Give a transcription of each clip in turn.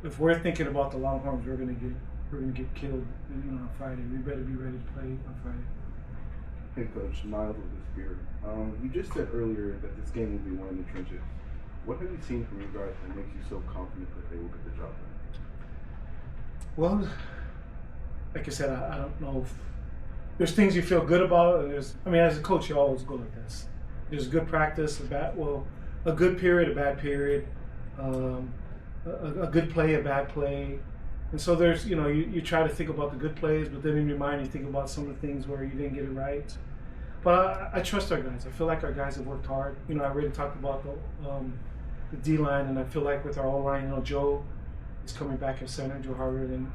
if we're thinking about the Longhorns, we're gonna get killed, on Friday. We better be ready to play on Friday. Hey, Coach, Miles with the Spirit. You just said earlier that this game will be won in the trenches. What have you seen from you guys that makes you so confident that they will get the job done? Well, like I said, I don't know if there's things you feel good about. As a coach, you always go like this. There's good practice, a good period, a bad period, a good play, a bad play. And so there's, you try to think about the good plays, but then in your mind you think about some of the things where you didn't get it right. But I trust our guys. I feel like our guys have worked hard. I already talked about the D-line, and I feel like with our O-line, Joe is coming back at center, Joe Harvard, and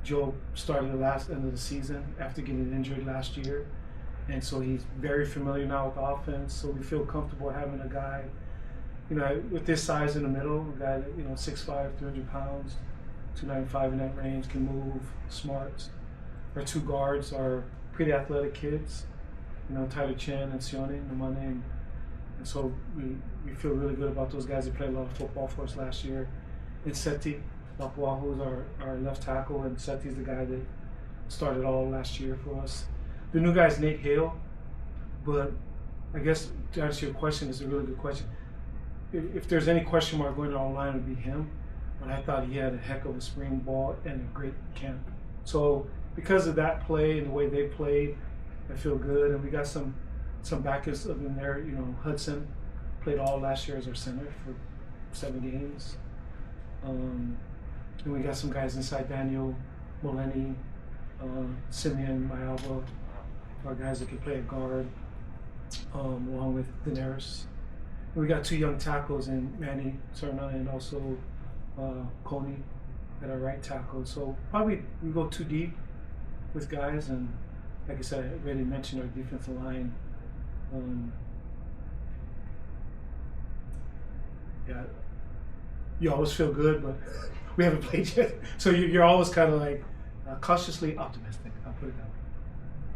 Joe started the last end of the season after getting injured last year. And so he's very familiar now with the offense, so we feel comfortable having a guy, with this size in the middle, a guy that, 6'5", 300 pounds, 295 in that range, can move, smart. Our two guards are pretty athletic kids, Tyler Chen and Sione Namane, and so we feel really good about those guys. They played a lot of football for us last year. And Seti Lapuahu is our left tackle, and Seti's the guy that started all last year for us. The new guy is Nate Hale, but I guess to answer your question, it's a really good question. If there's any question mark going on line, it would be him. But I thought he had a heck of a spring ball and a great camp. So because of that play and the way they played, I feel good. And we got some backups in there. Hudson played all last year as our center for 7 games. And we got some guys inside, Daniel Moleni, Simeon Mayalba, our guys that can play at guard, along with Daenerys. And we got 2 young tackles in Manny Serna and also Coney at our right tackle. So probably we go too deep with guys, and like I said, I already mentioned our defensive line. You always feel good, but we haven't played yet. So you're always kind of like cautiously optimistic. I'll put it that way.